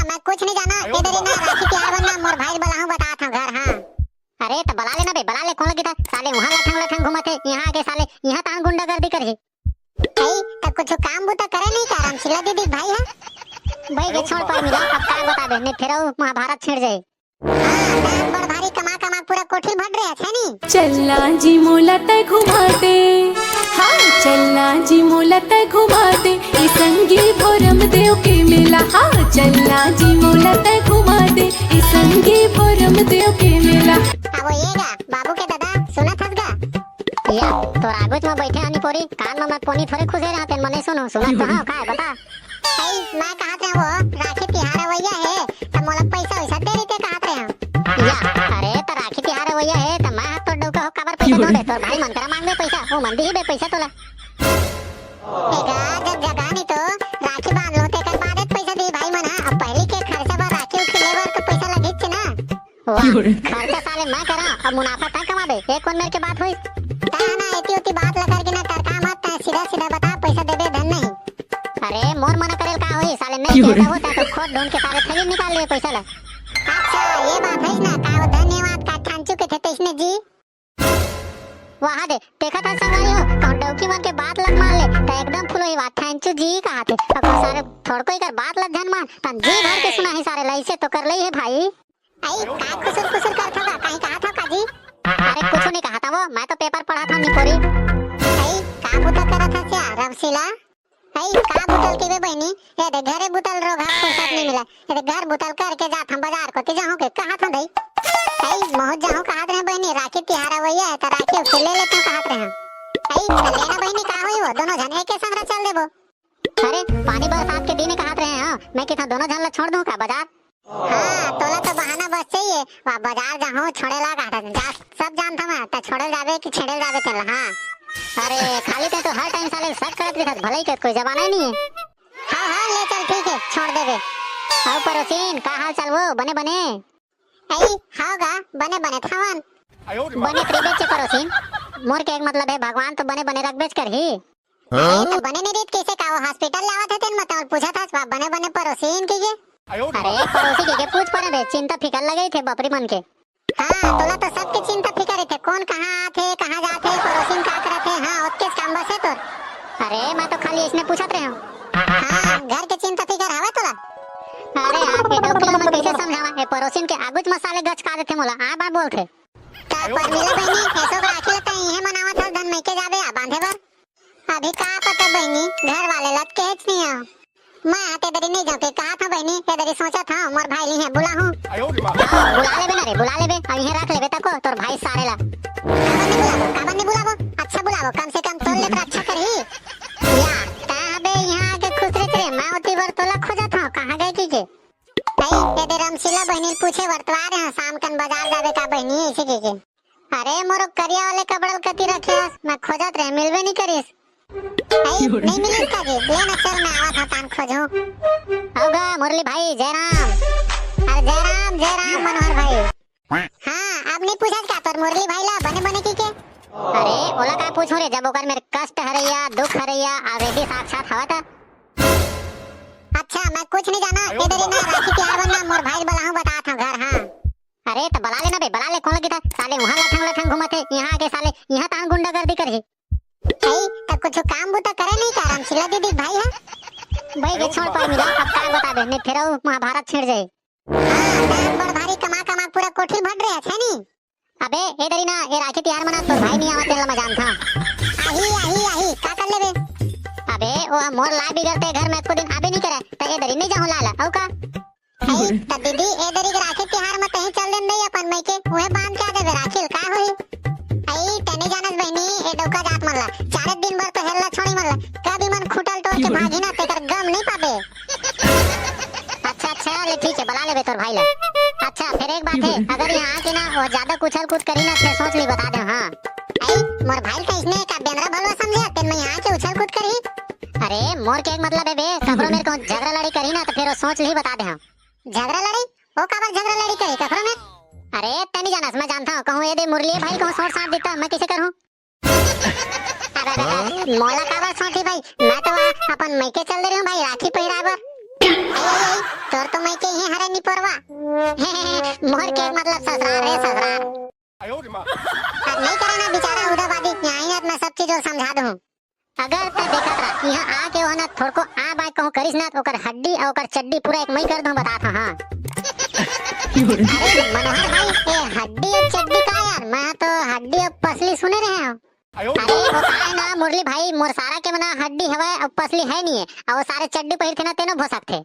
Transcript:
मैं कुछ नहीं जाना इधर ही ना राखी त्योहार बनना मोर भाई बलाहू बता था घर। हां अरे तो बला लेना बे, बला ले कौन लगी था साले वहां लठंग लठंग घुमते यहां आके साले यहां तान गुंडागर्दी करही भाई तब कुछ काम बुता करे नहीं का रामशिला दीदी भाई है भाई के छोड़ पर मिला अब का बता दे नहीं फिर महाभारत छिड़ जाए। हां दान बड़ भारी कमा कमा पूरा कोठी भर रहे है नी। चलना जी मोला तय घुमाते, हाँ चलना जी मोला तय घुमाते ये संगी भोरम देव के मेला। हाँ चलना जी मोला तय घुमाते ये संगी भोरम देव के मेला। अब येगा बाबू के दादा सुना थसगा या तो आगुच में बैठे आनी पोरी कान में मत पोनी थोड़े खुशे रहते मने सुनो सुना तो हां का बता भाई मैं कहत रहे वो राखी त्योहार भैया है तो मोला पैसा वैसा दे देते कहत रहे या अरे तो राखी त्योहार भैया है तो मैं हाथ तो डौका हो काबर पैसा दो दे तोर भाई मन करा मांग दे पैसा वो मंदी ही बे पैसा तोला एगा जब जगह नहीं तो राखी बांध लो ते कर बाद पैसा दे भाई मना अब पहले के खर्चा पर राखी उठले बर तो पैसा लगी छ ना वाह खर्चा साले मैं करा अब मुनाफा ता कमा दे एक कोन मेरे के बात होई ता ना एती उती बात लगा के ना टरका मत सीधा सीधा बता पैसा देबे धन नहीं। अरे मोर मना करेल का होई साले नहीं देता होता तो खोद ढूंढ के सारे थैली निकाल ले पैसा ला। अच्छा ये बात है ना का धन्यवाद का ठांचू के थे इसने जी वहां दे देखा था संगाई हो कौन डौकी मन के बात लग मार ले तो एकदम फुल होई बात ठांचू जी कहा थे अब सारे थोड़ कोई कर बात लग धन मान तन जी भर के सुना है सारे लई से तो कर लई है भाई आई का कुसुर कुसुर कर था कहीं कहा था काजी अरे कुछ नहीं कहा था वो मैं तो पेपर पढ़ा था निपोरी आई का बुता करा था क्या रमशिला आई का बुतल के बे बहनी ए दे घरे बुतल रो घर फुर्सत नहीं मिला ए दे घर बुतल करके जा हम बाजार को ते जाऊं के कहा था दई आई मोह जाऊं कहा रे बहनी राखी त्योहार भैया है तो राखी उसे ले लेते कहा रे आई लेना बहनी का होई वो दोनों जन एक संग चल देबो। अरे पानी बरसात के दिन कहा रहे हैं मैं किथा दोनों जन ला छोड़ दूं का बाजार हां तोला तो बहाना बस चाहिए वा बाजार जाऊं छोड़े ला कहा था सब जानता मैं तो छोड़े जावे कि छेड़े जावे चल। हां अरे खाली ते तो हर टाइम साले सच करत रहत भलाई के कोई जमाना ही नहीं है। हां हां ले चल ठीक है छोड़ देबे। आओ परोसीन का हाल चाल वो बने बने आई हागा बने बने थावन बने प्रीबेच के परोसीन मोर के एक मतलब है भगवान तो बने बने रख बेच कर ही तो बने ने रीत कैसे का हॉस्पिटल लावत है तेन मतलब पूछा था बने बने परोसीन के अरे पड़ोसी के पूछ पड़े बे चिंता फिकर लगे थे बपरी मन के। हां तोला तो सबके चिंता फिकर थे कौन कहां आथे कहां जाथे पड़ोसी का करत है। हां ओके काम बस है तोर अरे मैं तो खाली इसने पूछत रहे हूं। हां घर के चिंता फिकर हवे तोला अरे आप के डोकला में कैसे समझावा ए पड़ोसी के आगुच मसाले गच का देथे मोला आ बात बोलथे का पर मिला बहनी ऐसो राखी लता यही मनावा था धन में के जाबे आ बांधे बर अभी का पता बहनी घर वाले लत के हेच नहीं आ मैं आते दरी नहीं जाते कहा था बहनी ये दरी सोचा था मोर भाई ली है बुला हूं बुला ले बे रे बुला ले बे अब यहीं रख ले बेटा को तोर भाई सारे ला काबन ने बुलावो अच्छा बुलावो कम से कम तोल ले पर अच्छा करही या ताबे यहां के खुश रे मैं उती वर तोला खोजा था कहां गए की के नहीं ये दे रमशिला बहनी पूछे वर्तवार है शाम कन बाजार जावे का बहनी ऐसे के अरे मोरो करिया वाले कपड़ल कती रखे मैं खोजत रहे मिलबे नहीं करिस नहीं मिली का जी लेना चल मैं आवा था तान खोजो होगा मुरली भाई जयराम अरे जयराम मनोहर भाई। हां अब नहीं पूछा क्या तोर मुरली भाई ला बने बने की के अरे ओला का पूछो रे जब ओकर मेरे कष्ट हरैया दुख हरैया ऑलरेडी साक्षात हवा था। अच्छा मैं कुछ नहीं जाना इधर ही ना राखी त्योहार बनना मोर भाई बलाहू बता था घर। हां अरे तो बला लेना बे, बला ले कौन लगी था साले वहां लठंग लठंग घुमते यहां आके साले यहां तान गुंडागर्दी करही भाई तब कुछ काम बुता करे नहीं का रामशिला दीदी भाई है भाई के छोड़ पर मिला अब का बता दे नहीं फिर महाभारत छिड़ जाए। हां दान बड़ भारी कमा कमा पूरा कोठी भर रहे है नी। अबे ए दरी ना ये राखी त्योहार मना तो भाई नहीं आवत तेला मैं जानता आही का कर लेबे अबे ओ मोर ला बिगड़ते घर में को दिन आबे नहीं करे त ए दरी नहीं जाऊं लाला औ का भाई त दीदी ए दरी के राखी त्योहार में कहीं चल देन नहीं अपन मई के ओए बांध के देबे राखी का होई आई तने जानत बहनी ए डौका जात मनला चार दिन भर तो हेल्ला छोड़ी मनला कभी मन खुटल तोड़ के भागी ना तेकर गम नहीं पाबे। अच्छा ले ठीक है बुला ले बे तोर भाई ला। अच्छा फिर एक बात है अगर यहां आके ना वो ज्यादा कुछल कूद करी ना फिर सोच ली बता दे। हां आई मोर भाई का इसने का बेंद्रा भलवा समझे तेन में यहां के उछल कूद करी अरे मोर के एक मतलब है बे कबरो मेरे को झगड़ा लड़ी करी ना तो फिर सोच ली बता दे। हां झगड़ा लड़ी ओ काबर झगड़ा लड़ी करी कखरो में अरे तनी जानस मैं जानता हूं कहूं ये दे मुरली भाई कहूं सोट साथ देता मैं किसे करूं अरे मोला काबर सोटी भाई मैं तो अपन मैके चल दे रही हूं भाई राखी पहिराबर तोर तो मैके ही मोर के मतलब ससुराल है ससुराल। अब नहीं करे ना बेचारा उदाबादी, यहाँ ना मैं सब चीज और समझा दूं। अगर ते देखत रहा यहाँ आके हो ना थोड़को आ बाय कहूं करिस ना तो ओकर हड्डी और ओकर चड्डी पूरा एक मई कर दूं बता था। हां अरे मनोहर भाई ये हड्डी और चड्डी का यार, मैं तो हड्डी और पसली सुने रहे हो। अरे वो काय ना मुरली भाई मोर सारा के मना हड्डी हवे और पसली है नहीं है, और वो सारे चड्डी पहिर थे ना तेनो भो सकथे।